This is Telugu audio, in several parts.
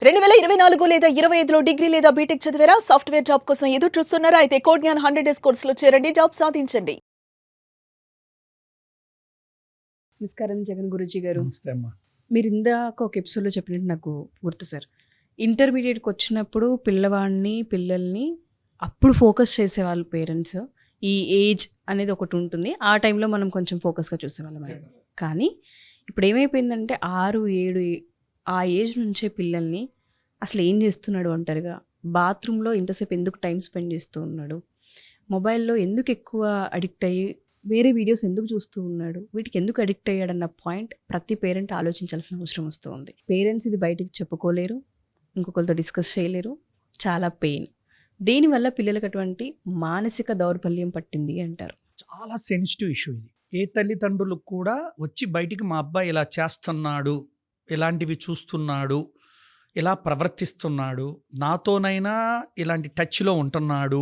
2024 లేదా 25లో డిగ్రీ లేదా బీటెక్ చదివారా? సాఫ్ట్‌వేర్ జాబ్ కోసం ఎదురు చూస్తున్నారా? అయితే కోడ్ జ్ఞాన్ 100 డేస్ కోర్సులో చేరండి. జాబ్ సాధించండి. నమస్కారం జగన్ గురూజీ గారు. నమస్తే అమ్మా. మీరు ఇందాక ఒక ఎపిసోడ్‌లో చెప్పినట్టు నాకు గుర్తు సార్. ఇంటర్మీడియేట్‌కి వచ్చినప్పుడు పిల్లల్ని అప్పుడు ఫోకస్ చేసేవాళ్ళు పేరెంట్స్. ఈ ఏజ్ అనేది ఒకటి ఉంటుంది. ఆ టైంలో మనం కొంచెం ఫోకస్‌గా చూసేవాళ్ళం. కానీ ఇప్పుడు ఏమైపోయిందంటే 6, 7 ఆ ఏజ్ నుంచే పిల్లల్ని అసలు ఏం చేస్తున్నాడు ఒంటరిగా, బాత్రూంలో ఇంతసేపు ఎందుకు టైం స్పెండ్ చేస్తూ ఉన్నాడు, మొబైల్లో ఎందుకు ఎక్కువ అడిక్ట్ అయ్యి వేరే వీడియోస్ ఎందుకు చూస్తూ ఉన్నాడు, వీటికి ఎందుకు అడిక్ట్ అయ్యాడన్న పాయింట్ ప్రతి పేరెంట్ ఆలోచించాల్సిన అవసరం వస్తూ ఉంది. పేరెంట్స్ ఇది బయటికి చెప్పుకోలేరు, ఇంకొకరితో డిస్కస్ చేయలేరు, చాలా పెయిన్. దేనివల్ల పిల్లలకు అటువంటి మానసిక దౌర్బల్యం పట్టింది అంటారు? చాలా సెన్సిటివ్ ఇష్యూ ఇది. ఏ తల్లిదండ్రులు కూడా వచ్చి బయటికి మా అబ్బాయి ఇలా చేస్తున్నాడు, ఇలాంటివి చూస్తున్నాడు, ఇలా ప్రవర్తిస్తున్నాడు, నాతోనైనా ఇలాంటి టచ్లో ఉంటున్నాడు,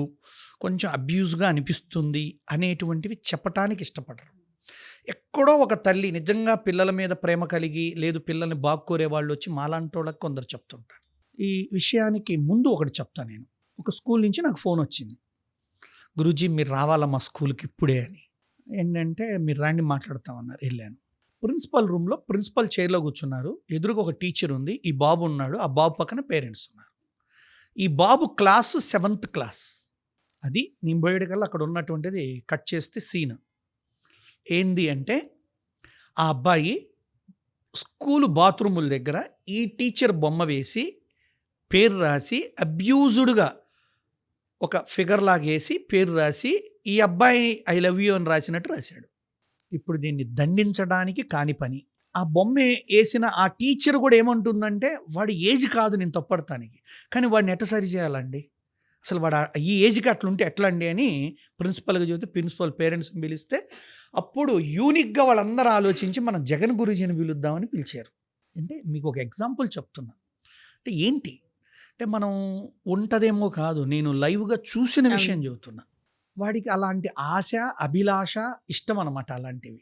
కొంచెం అబ్యూజ్గా అనిపిస్తుంది అనేటువంటివి చెప్పటానికి ఇష్టపడరు. ఎక్కడో ఒక తల్లి నిజంగా పిల్లల మీద ప్రేమ కలిగి లేదు పిల్లల్ని బాగుకోరే వాళ్ళు వచ్చి మాలాంటోళ్ళకి కొందరు చెప్తుంటారు. ఈ విషయానికి ముందు ఒకటి చెప్తాను. నేను ఒక స్కూల్ నుంచి నాకు ఫోన్ వచ్చింది, గురూజీ మీరు రావాలా మా స్కూల్కి ఇప్పుడే అని. ఏంటంటే మీరు రాండి మాట్లాడతామన్నారు. వెళ్ళాను. ప్రిన్సిపల్ రూమ్లో ప్రిన్సిపల్ చైర్లో కూర్చున్నారు. ఎదురుగా ఒక టీచర్ ఉంది, ఈ బాబు ఉన్నాడు, ఆ బాబు పక్కన పేరెంట్స్ ఉన్నారు. ఈ బాబు క్లాసు 7th క్లాస్. అది నేను పోయేటికల్లా అక్కడ ఉన్నటువంటిది కట్ చేస్తే సీన్ ఏంది అంటే, ఆ అబ్బాయి స్కూలు బాత్రూముల దగ్గర ఈ టీచర్ బొమ్మ వేసి పేరు రాసి అబ్యూజ్డ్గా ఒక ఫిగర్ లాగేసి పేరు రాసి ఈ అబ్బాయి ఐ లవ్ యూ అని రాసినట్టు రాశాడు. ఇప్పుడు దీన్ని దండించడానికి కాని పని. ఆ బొమ్మ వేసిన ఆ టీచర్ కూడా ఏమంటుందంటే, వాడి ఏజ్ కాదు నేను తప్పడటానికి, కానీ వాడిని ఎట్ట సరి చేయాలండి, అసలు వాడు ఈ ఏజ్కి అట్లుంటే ఎట్లా అండి అని ప్రిన్సిపల్గా చెబితే ప్రిన్సిపల్ పేరెంట్స్ని పిలిస్తే అప్పుడు యూనిక్గా వాళ్ళందరూ ఆలోచించి మనం జగన్ గురూజీని పిలుద్దామని పిలిచారు. అంటే మీకు ఒక ఎగ్జాంపుల్ చెప్తున్నా. అంటే ఏంటి అంటే మనం ఉంటదేమో కాదు, నేను లైవ్గా చూసిన విషయం చెబుతున్నా. వాడికి అలాంటి ఆశ, అభిలాష, ఇష్టం అన్నమాట. అలాంటివి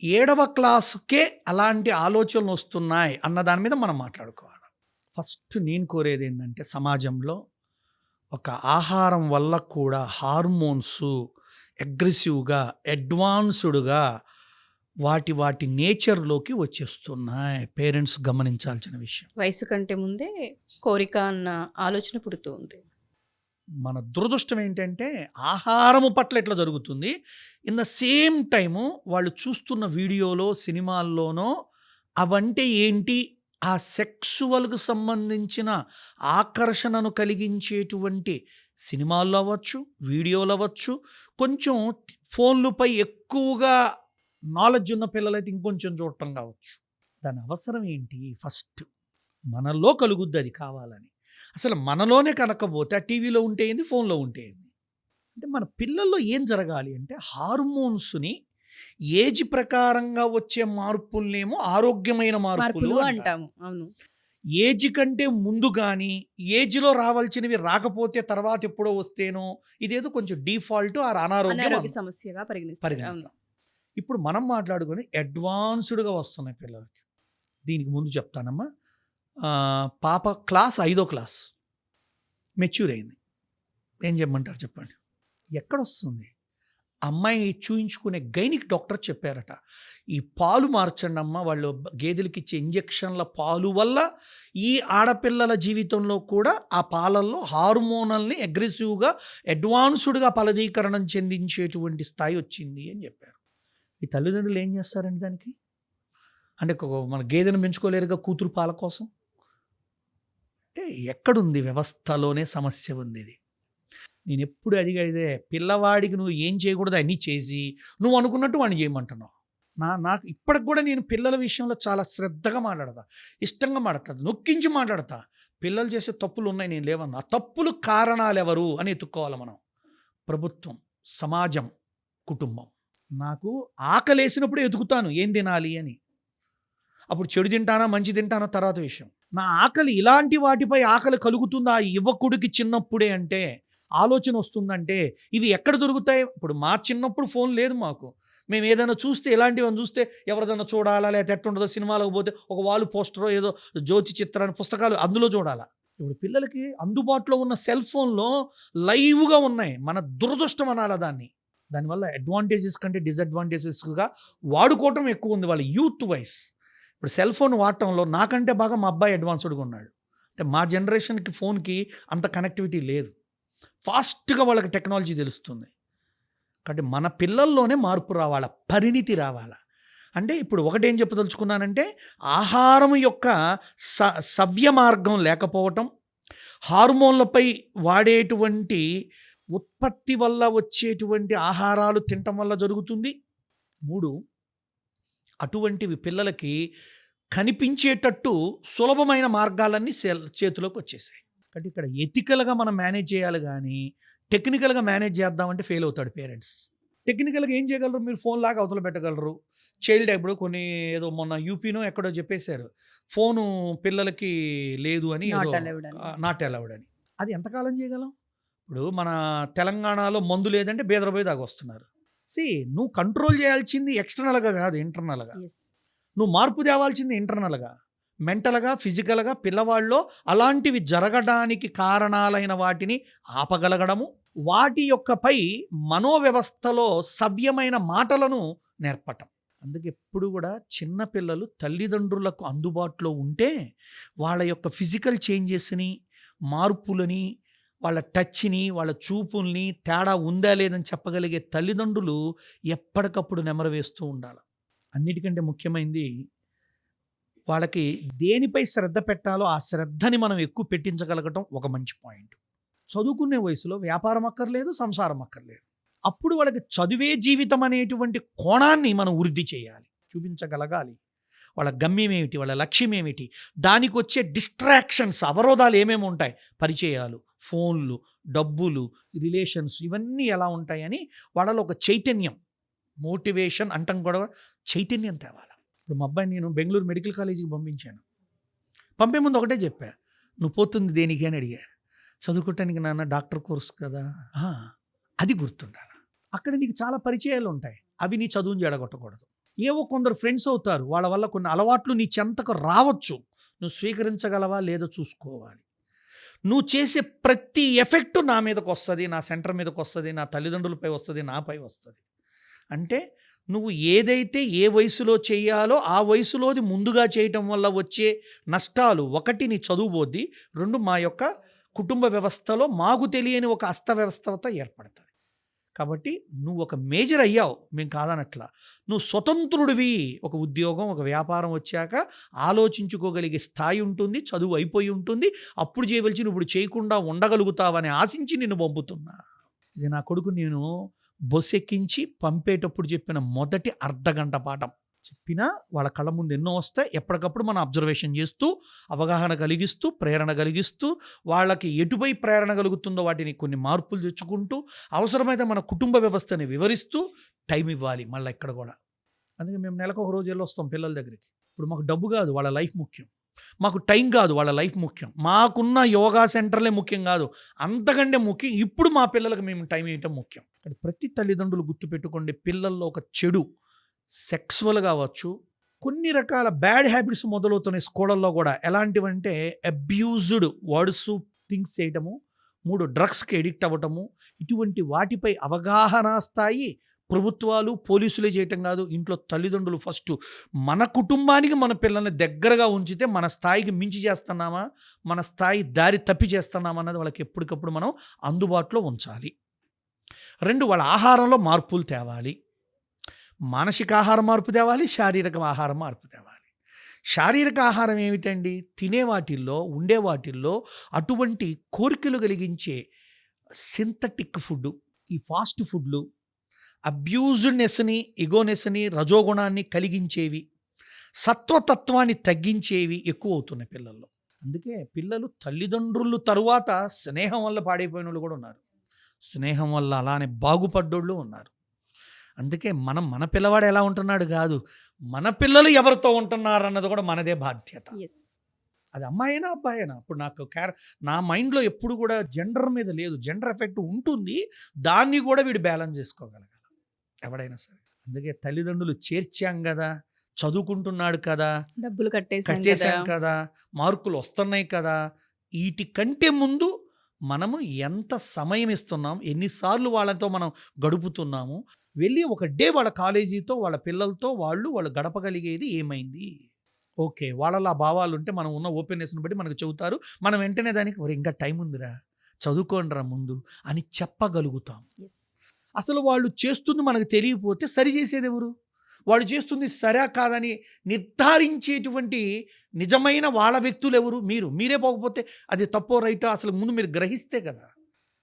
7వ క్లాసుకే అలాంటి ఆలోచనలు వస్తున్నాయి అన్న దాని మీద మనం మాట్లాడుకోవాలి. ఫస్ట్ నేను కోరేది ఏంటంటే, సమాజంలో ఒక ఆహారం వల్ల కూడా హార్మోన్స్ అగ్రెసివ్గా అడ్వాన్స్డ్గా వాటి నేచర్లోకి వచ్చేస్తున్నాయి. పేరెంట్స్ గమనించాల్సిన విషయం. వయసు కంటే ముందే కోరిక అన్న ఆలోచన పుడుతూ ఉంది. మన దురదృష్టం ఏంటంటే ఆహారము పట్ల ఎట్లా జరుగుతుంది, ఇన్ ద సేమ్ టైము వాళ్ళు చూస్తున్న వీడియోలో సినిమాల్లోనో అవంటే ఏంటి, ఆ సెక్సువల్కు సంబంధించిన ఆకర్షణను కలిగించేటువంటి సినిమాల్లో అవ్వచ్చు, వీడియోలు అవ్వచ్చు, కొంచెం ఫోన్లపై ఎక్కువగా నాలెడ్జ్ ఉన్న పిల్లలైతే ఇంకొంచెం చూడటం కావచ్చు. దాని అవసరం ఏంటి? ఫస్ట్ మనలో కలుగుద్ది అది కావాలని. అసలు మనలోనే కనకపోతే ఆ టీవీలో ఉంటే ఏంది, ఫోన్లో ఉంటే ఏంది. అంటే మన పిల్లల్లో ఏం జరగాలి అంటే, హార్మోన్స్ని ఏజ్ ప్రకారంగా వచ్చే మార్పులనేమో ఆరోగ్యమైన మార్పులు అంటాము. అవును. ఏజ్ కంటే ముందు కానీ ఏజ్లో రావాల్సినవి రాకపోతే తర్వాత ఎప్పుడో వస్తేనో ఇదేదో కొంచెం డిఫాల్ట్ అనారోగ్య సమస్యగా పరిగణిస్తాం. ఇప్పుడు మనం మాట్లాడుకొని అడ్వాన్స్డ్గా వస్తున్నాయి పిల్లలకి. దీనికి ముందు చెప్తానమ్మా. పాప క్లాస్ 5వ క్లాస్ మెచ్యూర్ అయింది. ఏం చెప్పమంటారు చెప్పండి? ఎక్కడొస్తుంది? అమ్మాయి చూయించుకునే గైనిక్ డాక్టర్ చెప్పారట, ఈ పాలు మార్చండి అమ్మ, వాళ్ళు గేదెలకి ఇచ్చే ఇంజెక్షన్ల పాలు వల్ల ఈ ఆడపిల్లల జీవితంలో కూడా ఆ పాలల్లో హార్మోనల్ని అగ్రెసివ్గా అడ్వాన్స్డ్గా ఫలదీకరణం చెందించేటువంటి స్థాయి వచ్చింది అని చెప్పారు. ఈ తల్లిదండ్రులు ఏం చేస్తారండి దానికి? అంటే మన గేదెను పెంచుకోలేరుగా కూతురు పాల కోసం. అంటే ఎక్కడుంది? వ్యవస్థలోనే సమస్య ఉంది. ఇది నేను ఎప్పుడు అడిగేదే, పిల్లవాడికి నువ్వు ఏం చేయకూడదు అన్నీ చేసి నువ్వు అనుకున్నట్టు వాడిని చేయమంటున్నావు. నాకు ఇప్పటికి కూడా నేను పిల్లల విషయంలో చాలా శ్రద్ధగా మాట్లాడతా, ఇష్టంగా మాట్లాడతా, నొక్కించి మాట్లాడతా. పిల్లలు చేసే తప్పులు ఉన్నాయి, నేను లేవన్నా. ఆ తప్పులు కారణాలు ఎవరు అని ఎత్తుక్కోవాలి మనం. ప్రభుత్వం, సమాజం, కుటుంబం. నాకు ఆకలేసినప్పుడు ఎదుగుతాను ఏం తినాలి అని. అప్పుడు చెడు తింటానా మంచి తింటానా తర్వాత విషయం. నా ఆకలి ఇలాంటి వాటిపై ఆకలి కలుగుతుందా యువకుడికి చిన్నప్పుడే అంటే, ఆలోచన వస్తుందంటే ఇవి ఎక్కడ దొరుకుతాయి? ఇప్పుడు మా చిన్నప్పుడు ఫోన్ లేదు మాకు. మేము ఏదైనా చూస్తే ఇలాంటివన్నీ చూస్తే ఎవరిదైనా చూడాలా, లేకపోతే ఎట్టుండదో, సినిమాలకు పోతే ఒక వాలు పోస్టరో ఏదో జ్యోతి చిత్రాన్ని పుస్తకాలు అందులో చూడాలా. ఇప్పుడు పిల్లలకి అందుబాటులో ఉన్న సెల్ ఫోన్లో లైవ్గా ఉన్నాయి. మన దురదృష్టం అనాలా దాన్ని. దానివల్ల అడ్వాంటేజెస్ కంటే డిసడ్వాంటేజెస్గా వాడుకోవటం ఎక్కువ ఉంది వాళ్ళ యూత్ వైస్. ఇప్పుడు సెల్ ఫోన్ వాడటంలో నాకంటే బాగా మా అబ్బాయి అడ్వాన్స్డ్గా ఉన్నాడు. అంటే మా జనరేషన్కి ఫోన్కి అంత కనెక్టివిటీ లేదు. ఫాస్ట్గా వాళ్ళకి టెక్నాలజీ తెలుస్తుంది. కాబట్టి మన పిల్లల్లోనే మార్పు రావాలా, పరిణితి రావాలా. అంటే ఇప్పుడు ఒకటేం చెప్పదలుచుకున్నానంటే, ఆహారం యొక్క సవ్య మార్గం లేకపోవటం, హార్మోన్లపై వాడేటువంటి ఉత్పత్తి వల్ల వచ్చేటువంటి ఆహారాలు తినటం వల్ల జరుగుతుంది. 3, అటువంటివి పిల్లలకి కనిపించేటట్టు సులభమైన మార్గాలన్నీ చేతిలోకి వచ్చేసాయి. కాబట్టి ఇక్కడ ఎథికల్గా మనం మేనేజ్ చేయాలి, కానీ టెక్నికల్గా మేనేజ్ చేద్దామంటే ఫెయిల్ అవుతాడు పేరెంట్స్. టెక్నికల్గా ఏం చేయగలరు, మీరు ఫోన్ లాగా అవతల పెట్టగలరు. చైల్డ్ ఇప్పుడు కొన్ని ఏదో మొన్న యూపీనో ఎక్కడో చెప్పేశారు, ఫోను పిల్లలకి లేదు అని, నాట్ అలౌడ్ అని. అది ఎంతకాలం చేయగలం? ఇప్పుడు మన తెలంగాణలో మందు లేదంటే బేదరపోయి దాకా వస్తున్నారు. నువ్వు కంట్రోల్ చేయాల్సింది ఎక్స్టర్నల్గా కాదు, ఇంటర్నల్గా. నువ్వు మార్పు తేవాల్సింది ఇంటర్నల్గా, మెంటల్గా, ఫిజికల్గా. పిల్లవాళ్ళలో అలాంటివి జరగడానికి కారణాలైన వాటిని ఆపగలగడము, వాటి యొక్కపై మనోవ్యవస్థలో సవ్యమైన మాటలను నేర్పటం. అందుకే ఎప్పుడు కూడా చిన్నపిల్లలు తల్లిదండ్రులకు అందుబాటులో ఉంటే వాళ్ళ యొక్క ఫిజికల్ చేంజెస్ని, మార్పులని, వాళ్ళ టచ్ని, వాళ్ళ చూపుల్ని తేడా ఉందా లేదని చెప్పగలిగే తల్లిదండ్రులు ఎప్పటికప్పుడు నెమరవేస్తూ ఉండాలి. అన్నిటికంటే ముఖ్యమైనది వాళ్ళకి దేనిపై శ్రద్ధ పెట్టాలో ఆ శ్రద్ధని మనం ఎక్కువ పెట్టించగలగటం ఒక మంచి పాయింట్. చదువుకునే వయసులో వ్యాపారం అక్కర్లేదు, సంసారం అక్కర్లేదు. అప్పుడు వాళ్ళకి చదువే జీవితం అనేటువంటి కోణాన్ని మనం వృద్ధి చేయాలి, చూపించగలగాలి. వాళ్ళ గమ్యం ఏమిటి, వాళ్ళ లక్ష్యం ఏమిటి, దానికి వచ్చే డిస్ట్రాక్షన్స్, అవరోధాలు ఏమేమి ఉంటాయి, పరిచయాలు, ఫోన్లు, డబ్బులు, రిలేషన్స్, ఇవన్నీ ఎలా ఉంటాయని వాళ్ళలో ఒక చైతన్యం, మోటివేషన్ అంటాం కూడా, చైతన్యం తేవాలి. ఇప్పుడు మా అబ్బాయిని నేను బెంగళూరు మెడికల్ కాలేజీకి పంపించాను. పంపే ముందు ఒకటే చెప్పా, నువ్వు పోతుంది దేనికి అని అడిగా. చదువుకోవటానికి నాన్న, డాక్టర్ కోర్స్ కదా. అది గుర్తుండాలి. అక్కడ నీకు చాలా పరిచయాలు ఉంటాయి, అవి నీ చదువుని జడగొట్టకూడదు. ఏవో కొందరు ఫ్రెండ్స్ అవుతారు, వాళ్ళ వల్ల కొన్ని అలవాట్లు నీ చెంతకు రావచ్చు, నువ్వు స్వీకరించగలవా లేదో చూసుకోవాలి. నువ్వు చేసే ప్రతి ఎఫెక్ట్ నా మీదకి వస్తుంది, నా సెంటర్ మీదకి వస్తుంది, నా తల్లిదండ్రులపై వస్తుంది, నాపై వస్తుంది. అంటే నువ్వు ఏదైతే ఏ వయసులో చేయాలో ఆ వయసులోది ముందుగా చేయటం వల్ల వచ్చే నష్టాలు, 1 నీ చదువు పోద్ది, 2 మా యొక్క కుటుంబ వ్యవస్థలో మాకు తెలియని ఒక అస్తవ్యవస్థత ఏర్పడుతుంది. కాబట్టి నువ్వు ఒక మేజర్ అయ్యావు, మేము కాదనట్లా. నువ్వు స్వతంత్రుడివి, ఒక ఉద్యోగం, ఒక వ్యాపారం వచ్చాక ఆలోచించుకోగలిగే స్థాయి ఉంటుంది, చదువు అయిపోయి ఉంటుంది, అప్పుడు చేయవలసి ఇప్పుడు చేయకుండా ఉండగలుగుతావని ఆశించి నిన్ను పంపుతున్నా. ఇది నా కొడుకు నేను బస్సు ఎక్కించి పంపేటప్పుడు చెప్పిన మొదటి అర్ధగంట పాఠం. చెప్పినా వాళ్ళ కళ్ళ ముందు ఎన్నో వస్తాయి, ఎప్పటికప్పుడు మనం అబ్జర్వేషన్ చేస్తూ, అవగాహన కలిగిస్తూ, ప్రేరణ కలిగిస్తూ, వాళ్ళకి ఎటుపై ప్రేరణ కలుగుతుందో వాటిని కొన్ని మార్పులు తెచ్చుకుంటూ, అవసరమైతే మన కుటుంబ వ్యవస్థని వివరిస్తూ టైం ఇవ్వాలి. మళ్ళీ ఇక్కడ కూడా అందుకే మేము నెలకు ఒక రోజు వెళ్ళి వస్తాం పిల్లల దగ్గరికి. ఇప్పుడు మాకు డబ్బు కాదు, వాళ్ళ లైఫ్ ముఖ్యం. మాకు టైం కాదు, వాళ్ళ లైఫ్ ముఖ్యం. మాకున్న యోగా సెంటర్లే ముఖ్యం కాదు, అంతకంటే ముఖ్యం ఇప్పుడు మా పిల్లలకు మేము టైం ఇవ్వటం ముఖ్యం. ప్రతి తల్లిదండ్రులు గుర్తుపెట్టుకోండి, పిల్లల్లో ఒక చెడు సెక్సువల్ కావచ్చు, కొన్ని రకాల బ్యాడ్ హ్యాబిట్స్ మొదలవుతున్నాయి స్కూళ్ళల్లో కూడా. ఎలాంటివంటే అబ్యూజ్డ్ వర్డ్స్, థింగ్స్ చేయటము, 3 డ్రగ్స్కి ఎడిక్ట్ అవ్వటము. ఇటువంటి వాటిపై అవగాహన స్థాయి ప్రభుత్వాలు, పోలీసులే చేయటం కాదు, ఇంట్లో తల్లిదండ్రులు ఫస్ట్ మన కుటుంబానికి మన పిల్లల్ని దగ్గరగా ఉంచితే మన స్థాయికి మించి చేస్తున్నామా, మన స్థాయి దారి తప్పి చేస్తున్నామా అన్నది వాళ్ళకి ఎప్పటికప్పుడు మనం అందుబాటులో ఉంచాలి. 2 వాళ్ళ ఆహారంలో మార్పులు తేవాలి. మానసిక ఆహార మార్పు తేవాలి, శారీరక ఆహార మార్పు తేవాలి. శారీరక ఆహారం ఏమిటండి, తినే వాటిల్లో, ఉండే వాటిల్లో అటువంటి కోరికలు కలిగించే సింథటిక్ ఫుడ్, ఈ ఫాస్ట్ ఫుడ్లు, అబ్యూజ్డ్నెస్ని, ఇగోనెస్ని, రజోగుణాన్ని కలిగించేవి, సత్వతత్వాన్ని తగ్గించేవి ఎక్కువ అవుతున్నాయి పిల్లల్లో. అందుకే పిల్లలు తల్లిదండ్రులు తరువాత స్నేహం వల్ల పాడైపోయిన వాళ్ళు కూడా ఉన్నారు, స్నేహం వల్ల అలానే బాగుపడ్డోళ్ళు ఉన్నారు. అందుకే మనం మన పిల్లవాడు ఎలా ఉంటున్నాడు కాదు, మన పిల్లలు ఎవరితో ఉంటున్నారు అన్నది కూడా మనదే బాధ్యత. అది అమ్మాయినా అబ్బాయినా. ఇప్పుడు నాకు నా మైండ్లో ఎప్పుడు కూడా జెండర్ మీద లేదు, జెండర్ ఎఫెక్ట్ ఉంటుంది, దాన్ని కూడా వీడు బ్యాలెన్స్ చేసుకోగలగాలి ఎవడైనా సరే. అందుకే తల్లిదండ్రులు చేర్చాం కదా, చదువుకుంటున్నాడు కదా, డబ్బులు కట్టేసాం కట్టేశాం కదా. కదా, మార్కులు వస్తున్నాయి కదా, వీటి కంటే ముందు మనము ఎంత సమయం ఇస్తున్నాం, ఎన్నిసార్లు వాళ్ళతో మనం గడుపుతున్నాము, వెళ్ళి ఒక డే వాళ్ళ కాలేజీతో వాళ్ళ పిల్లలతో వాళ్ళు గడపగలిగేది ఏమైంది. ఓకే, వాళ్ళలో ఆ భావాలు ఉంటే మనం ఉన్న ఓపెన్నెస్ని బట్టి మనకు చెబుతారు. మనం వెంటనే దానికి "ఒరేయ్, ఇంకా టైం ఉందిరా, చదువుకోండిరా ముందు" అని చెప్పగలుగుతాం. Yes. అసలు వాళ్ళు చేస్తుంది మనకు తెలియకపోతే సరి చేసేది ఎవరు? వాళ్ళు చేస్తుంది సరా కాదని నిర్ధారించేటువంటి నిజమైన వాళ్ళ వ్యక్తులు ఎవరు? మీరే పోకపోతే అది తప్పో రైటో అసలు ముందు మీరు గ్రహిస్తే కదా.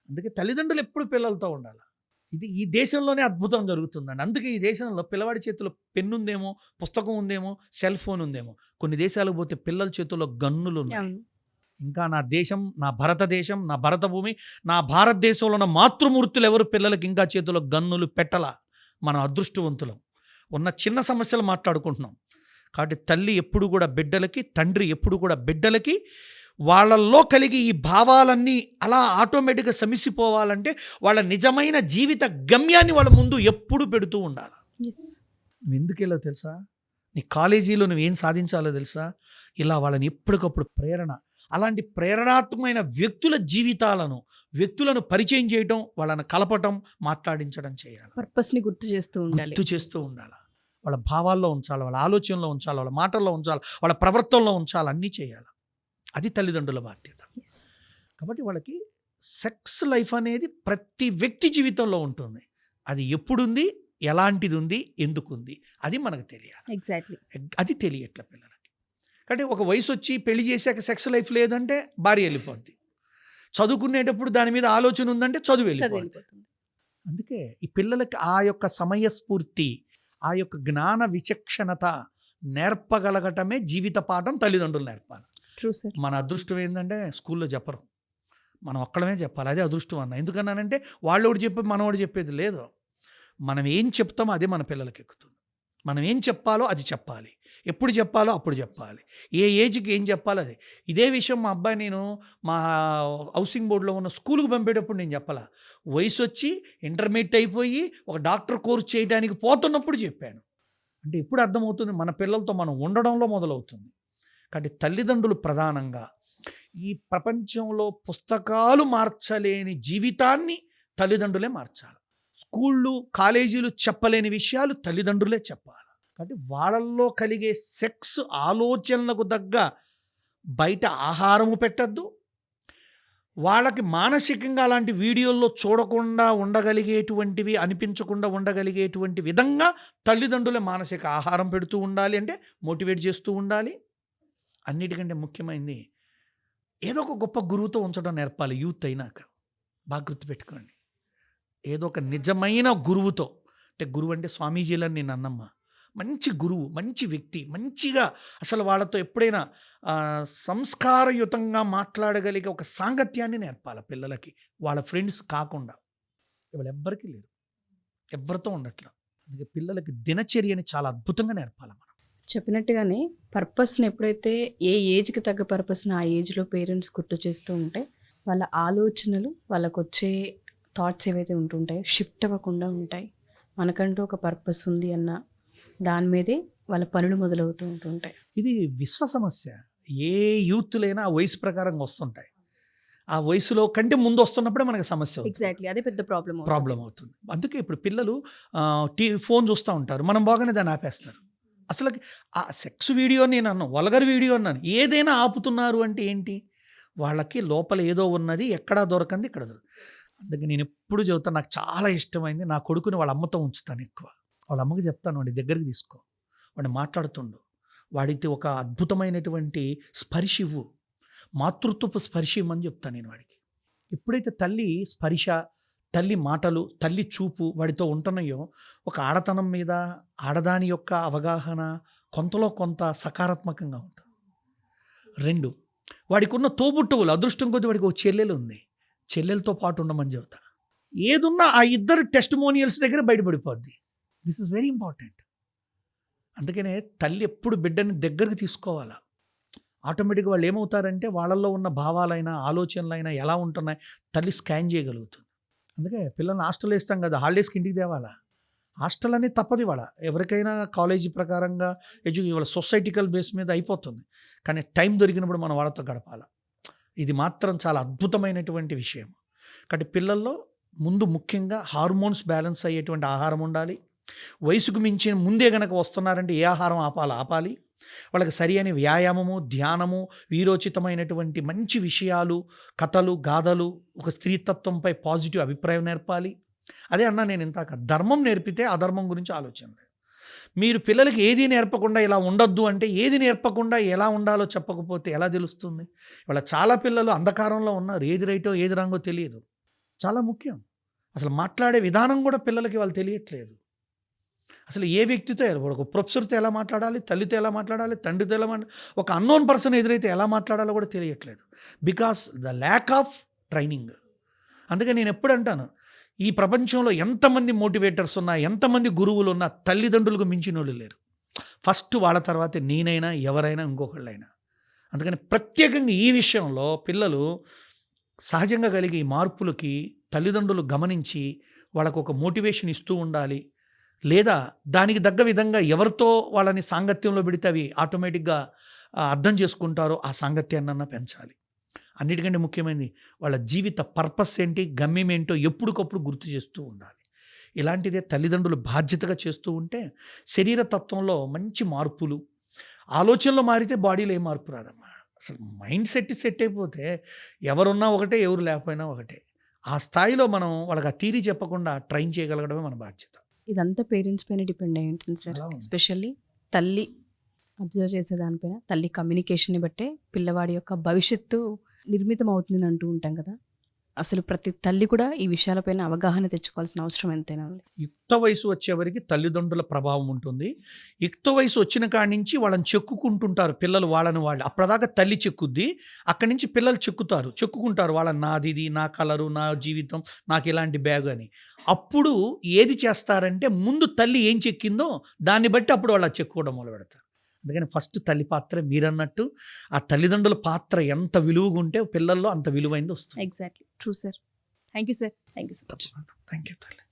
అందుకే తల్లిదండ్రులు ఎప్పుడు పిల్లలతో ఉండాలి. ఇది ఈ దేశంలోనే అద్భుతం జరుగుతుందండి. అందుకే ఈ దేశంలో పిల్లవాడి చేతిలో పెన్ను ఉందేమో, పుస్తకం ఉందేమో, సెల్ ఫోన్ ఉందేమో, కొన్ని దేశాలకు పోతే పిల్లల చేతుల్లో గన్నులు ఉన్నాయి. అవును. ఇంకా నా దేశం, నా భారతదేశం, నా భరతభూమి, నా భారతదేశంలో ఉన్న మాతృమూర్తులు ఎవరు పిల్లలకి ఇంకా చేతిలో గన్నులు పెట్టలా. మనం అదృష్టవంతులం. ఉన్న చిన్న సమస్యలు మాట్లాడుకుంటున్నాం. కాబట్టి తల్లి ఎప్పుడు కూడా బిడ్డలకి, తండ్రి ఎప్పుడు కూడా బిడ్డలకి వాళ్ళల్లో కలిగి ఈ భావాలన్నీ అలా ఆటోమేటిక్గా సమిసిపోవాలంటే వాళ్ళ నిజమైన జీవిత గమ్యాన్ని వాళ్ళ ముందు ఎప్పుడు పెడుతూ ఉండాలి. Yes. నువ్వు ఎందుకు ఇలా తెలుసా? నీ కాలేజీలో నువ్వేం సాధించాలో తెలుసా? ఇలా వాళ్ళని ఎప్పటికప్పుడు అలాంటి ప్రేరణాత్మకమైన వ్యక్తులను పరిచయం చేయటం, వాళ్ళని కలపటం, మాట్లాడించడం చేయాలి. పర్పస్ని గుర్తు చేస్తూ ఉండాలి. వాళ్ళ భావాల్లో ఉంచాలి, వాళ్ళ ఆలోచనలో ఉంచాలి, వాళ్ళ మాటల్లో ఉంచాలి, వాళ్ళ ప్రవర్తనలో ఉంచాలి, అన్నీ చేయాలి. అది తల్లిదండ్రుల బాధ్యత. Yes. కాబట్టి వాళ్ళకి సెక్స్ లైఫ్ అనేది ప్రతి వ్యక్తి జీవితంలో ఉంటుంది. అది ఎప్పుడుంది, ఎలాంటిది ఉంది, ఎందుకుంది, అది మనకు తెలియాలి. Exactly. అది తెలియట్లే పిల్లలకి. కాబట్టి ఒక వయసు వచ్చి పెళ్లి చేశాక సెక్స్ లైఫ్ లేదంటే భార్య వెళ్ళిపోద్ది. చదువుకునేటప్పుడు దాని మీద ఆలోచన ఉందంటే చదువు వెళ్ళిపోద్ది. చదివిపోతుంది. అందుకే ఈ పిల్లలకి ఆ యొక్క సమయస్ఫూర్తి, ఆ యొక్క జ్ఞాన విచక్షణత నేర్పగలగటమే జీవిత పాఠం తల్లిదండ్రులు నేర్పాలి. True, sir. మన అదృష్టం ఏంటంటే స్కూల్లో చెప్పరు, మనం ఒక్కడమే చెప్పాలి. అదే అదృష్టం అన్న. ఎందుకన్నానంటే వాళ్ళు ఒకటి చెప్పి మనవాడు చెప్పేది లేదు. మనం ఏం చెప్తామో అదే మన పిల్లలకి ఎక్కుతుంది. మనం ఏం చెప్పాలో అది చెప్పాలి, ఎప్పుడు చెప్పాలో అప్పుడు చెప్పాలి, ఏ ఏజ్కి ఏం చెప్పాలో అది. ఇదే విషయం మా అబ్బాయి నేను మా హౌసింగ్ బోర్డులో ఉన్న స్కూల్కి పంపేటప్పుడు నేను చెప్పాలా. వయసు వచ్చి ఇంటర్మీడియట్ అయిపోయి ఒక డాక్టర్ కోర్స్ చేయడానికి పోతున్నప్పుడు చెప్పాను. అంటే ఇప్పుడు అర్థమవుతుంది మన పిల్లలతో మనం ఉండడంలో మొదలవుతుంది. కాబట్టి తల్లిదండ్రులు ప్రధానంగా ఈ ప్రపంచంలో పుస్తకాలు మార్చలేని జీవితాన్ని తల్లిదండ్రులే మార్చాలి. స్కూళ్ళు, కాలేజీలు చెప్పలేని విషయాలు తల్లిదండ్రులే చెప్పాలి. కాబట్టి వాళ్ళల్లో కలిగే సెక్స్ ఆలోచనలకు తగ్గ బయట ఆహారము పెట్టద్దు. వాళ్ళకి మానసికంగా అలాంటి వీడియోల్లో చూడకుండా ఉండగలిగేటువంటివి, అనిపించకుండా ఉండగలిగేటువంటి విధంగా తల్లిదండ్రులే మానసిక ఆహారం పెడుతూ ఉండాలి, అంటే మోటివేట్ చేస్తూ ఉండాలి. అన్నిటికంటే ముఖ్యమైనది ఏదో ఒక గొప్ప గురువుతో ఉంచడం నేర్పాలి. యూత్ అయినాక బాగా గుర్తుపెట్టుకోండి, ఏదో ఒక నిజమైన గురువుతో. అంటే గురువు అంటే స్వామీజీలని నేను అన్నమ్మ, మంచి గురువు, మంచి వ్యక్తి, మంచిగా అసలు వాళ్ళతో ఎప్పుడైనా సంస్కారయుతంగా మాట్లాడగలిగే ఒక సాంగత్యాన్ని నేర్పాలి పిల్లలకి. వాళ్ళ ఫ్రెండ్స్ కాకుండా. ఇవాళ ఎవ్వరికీ లేదు, ఎవరితో ఉండట్లా. అందుకే పిల్లలకి దినచర్యని చాలా అద్భుతంగా నేర్పాలి మనం. చెప్పినట్టుగానే పర్పస్ని ఎప్పుడైతే ఏ ఏజ్కి తగ్గ పర్పస్ని ఆ ఏజ్లో పేరెంట్స్ గుర్తు చేస్తూ ఉంటే వాళ్ళ ఆలోచనలు, వాళ్ళకు వచ్చే థాట్స్ ఏవైతే ఉంటుంటాయో షిఫ్ట్ అవ్వకుండా ఉంటాయి. మనకంటూ ఒక పర్పస్ ఉంది అన్న దాని మీదే వాళ్ళ పనులు మొదలవుతూ ఉంటుంటాయి. ఇది విశ్వ సమస్య. ఏ యూత్లైనా ఆ వయసు ప్రకారంగా వస్తుంటాయి. ఆ వయసులో కంటే ముందు వస్తున్నప్పుడే మనకి సమస్య అవుతుంది. ఎగ్జాక్ట్లీ, అదే పెద్ద ప్రాబ్లం అవుతుంది. అందుకే ఇప్పుడు పిల్లలు ఫోన్ చూస్తూ ఉంటారు, మనం బాగానే దాన్ని ఆపేస్తారు. అసలు ఆ సెక్స్ వీడియో నేను అన్నాను, వల్గర్ వీడియో అన్నాను, ఏదైనా ఆపుతున్నారు అంటే ఏంటి? వాళ్ళకి లోపల ఏదో ఉన్నది, ఎక్కడా దొరకంది ఇక్కడ దొరకదు. అందుకే నేను ఎప్పుడు చెబుతాను, నాకు చాలా ఇష్టమైంది, నా కొడుకుని వాళ్ళ అమ్మతో ఉంచుతాను ఎక్కువ. వాళ్ళ అమ్మకి చెప్తాను, వాడి దగ్గరికి తీసుకో, వాడిని మాట్లాడుతుండు, వాడికి ఒక అద్భుతమైనటువంటి స్పర్శ ఇవ్వు, మాతృత్వపు స్పర్శ ఇవ్వమని చెప్తాను నేను వాడికి. ఎప్పుడైతే తల్లి స్పర్శ, తల్లి మాటలు, తల్లి చూపు వాడితో ఉంటున్నాయో ఒక ఆడతనం మీద ఆడదాని యొక్క అవగాహన కొంతలో కొంత సకారాత్మకంగా ఉంటుంది. 2, వాడికి ఉన్న తోబుట్టువులు, అదృష్టం కొద్ది వాడికి ఒక చెల్లెలు ఉంది, చెల్లెలతో పాటు ఉండమని చెబుతా. ఏదున్నా ఆ ఇద్దరు టెస్టిమోనియల్స్ దగ్గర బయటపడిపోద్ది. This is very important. అందుకనే తల్లి ఎప్పుడు బిడ్డని దగ్గరకు తీసుకోవాలా. ఆటోమేటిక్గా వాళ్ళు ఏమవుతారంటే వాళ్ళల్లో ఉన్న భావాలైనా ఆలోచనలైనా ఎలా ఉంటున్నాయి తల్లి స్కాన్ చేయగలుగుతుంది. అందుకే పిల్లల్ని హాస్టల్లో ఇస్తాం కదా, హాలిడేస్కి ఇంటికి తేవాలా. హాస్టల్ అనేది తప్పదు ఇవాళ. ఎవరికైనా కాలేజీ ప్రకారంగా ఇవాళ సొసైటికల్ బేస్ మీద అయిపోతుంది. కానీ టైం దొరికినప్పుడు మనం వాళ్ళతో గడపాలి. ఇది మాత్రం చాలా అద్భుతమైనటువంటి విషయం. కాబట్టి పిల్లల్లో ముందు ముఖ్యంగా హార్మోన్స్ బ్యాలెన్స్ అయ్యేటువంటి ఆహారం ఉండాలి. వయసుకు మించిన ముందే గనక వస్తున్నారంటే ఏ ఆహారం ఆపాలి. వాళ్ళకి సరి అయిన వ్యాయామము, ధ్యానము, వీరోచితమైనటువంటి మంచి విషయాలు, కథలు, గాథలు, ఒక స్త్రీతత్వంపై పాజిటివ్ అభిప్రాయం నేర్పాలి. అదే అన్నా నేను ఇంతాక, ధర్మం నేర్పితే అధర్మం గురించి ఆలోచన లేదు. మీరు పిల్లలకి ఏది నేర్పకుండా ఇలా ఉండొద్దు అంటే, ఏది నేర్పకుండా ఎలా ఉండాలో చెప్పకపోతే ఎలా తెలుస్తుంది? ఇవాళ చాలా పిల్లలు అంధకారంలో ఉన్నారు. ఏది రైటో ఏది రాంగో తెలియదు. చాలా ముఖ్యం. అసలు మాట్లాడే విధానం కూడా పిల్లలకి వాళ్ళు తెలియట్లేదు. అసలు ఏ వ్యక్తితో ఒక ప్రొఫెసర్తో ఎలా మాట్లాడాలి, తల్లితో ఎలా మాట్లాడాలి, తండ్రితో ఎలా ఒక అన్నోన్ పర్సన్ ఎదురైతే ఎలా మాట్లాడాలో కూడా తెలియట్లేదు. Because the lack of training. అందుకే నేను ఎప్పుడు అంటాను, ఈ ప్రపంచంలో ఎంతమంది మోటివేటర్స్ ఉన్నా, ఎంతమంది గురువులు ఉన్నా, తల్లిదండ్రులకు మించిన వాళ్ళు లేరు. ఫస్ట్ వాళ్ళ తర్వాతే నేనైనా, ఎవరైనా, ఇంకొకళ్ళైనా. అందుకని ప్రత్యేకంగా ఈ విషయంలో పిల్లలు సహజంగా కలిగే ఈ మార్పులకి తల్లిదండ్రులు గమనించి వాళ్ళకు ఒక మోటివేషన్ ఇస్తూ ఉండాలి. లేదా దానికి తగ్గ విధంగా ఎవరితో వాళ్ళని సాంగత్యంలో పెడితే అవి ఆటోమేటిక్గా అర్థం చేసుకుంటారో ఆ సాంగత్యాన్నన్నా పెంచాలి. అన్నిటికంటే ముఖ్యమైనది వాళ్ళ జీవిత పర్పస్ ఏంటి, గమ్యం ఏంటో ఎప్పటికప్పుడు గుర్తు చేస్తూ ఉండాలి. ఇలాంటిదే తల్లిదండ్రులు బాధ్యతగా చేస్తూ ఉంటే శరీర తత్వంలో మంచి మార్పులు, ఆలోచనలో మారితే బాడీలో ఏ మార్పు రాదమ్మా. అసలు మైండ్ సెట్ అయిపోతే ఎవరున్నా ఒకటే, ఎవరు లేకపోయినా ఒకటే. ఆ స్థాయిలో మనం వాళ్ళకి ఆ థియరీ చెప్పకుండా ట్రైన్ చేయగలగడమే మన బాధ్యత. ఇదంతా పేరెంట్స్ పైన డిపెండ్ అయి ఉంటుంది సార్. అలా ఉంది. ఎస్పెషల్లీ తల్లి అబ్జర్వ్ చేసే దానిపైన, తల్లి కమ్యూనికేషన్ని బట్టే పిల్లవాడి యొక్క భవిష్యత్తు నిర్మితం అవుతుందని అంటూ ఉంటాం కదా. అసలు ప్రతి తల్లి కూడా ఈ విషయాలపైన అవగాహన తెచ్చుకోవాల్సిన అవసరం ఎంతైనా ఉంది. యుక్త వయసు వచ్చేవరకు తల్లిదండ్రుల ప్రభావం ఉంటుంది. యుక్త వయసు వచ్చిన కాడి నుంచి వాళ్ళని చెక్కుకుంటుంటారు పిల్లలు, వాళ్ళని వాళ్ళు. అప్పటిదాకా తల్లి చెక్కుద్ది, అక్కడి నుంచి పిల్లలు చెక్కుకుంటారు వాళ్ళని, నాది ఇది, నా కలరు, నా జీవితం, నాకు ఇలాంటి బ్యాగ్ అని. అప్పుడు ఏది చేస్తారంటే ముందు తల్లి ఏం చెక్కిందో దాన్ని బట్టి అప్పుడు వాళ్ళు చెక్కుకోవడం మొదలు పెడతారు. అందుకని ఫస్ట్ తల్లి పాత్ర మీరన్నట్టు ఆ తల్లిదండ్రుల పాత్ర ఎంత విలువగా ఉంటే పిల్లల్లో అంత విలువైంది వస్తుంది. Exactly true sir. Thank you sir. Thank you so much. Thank you తల్లి.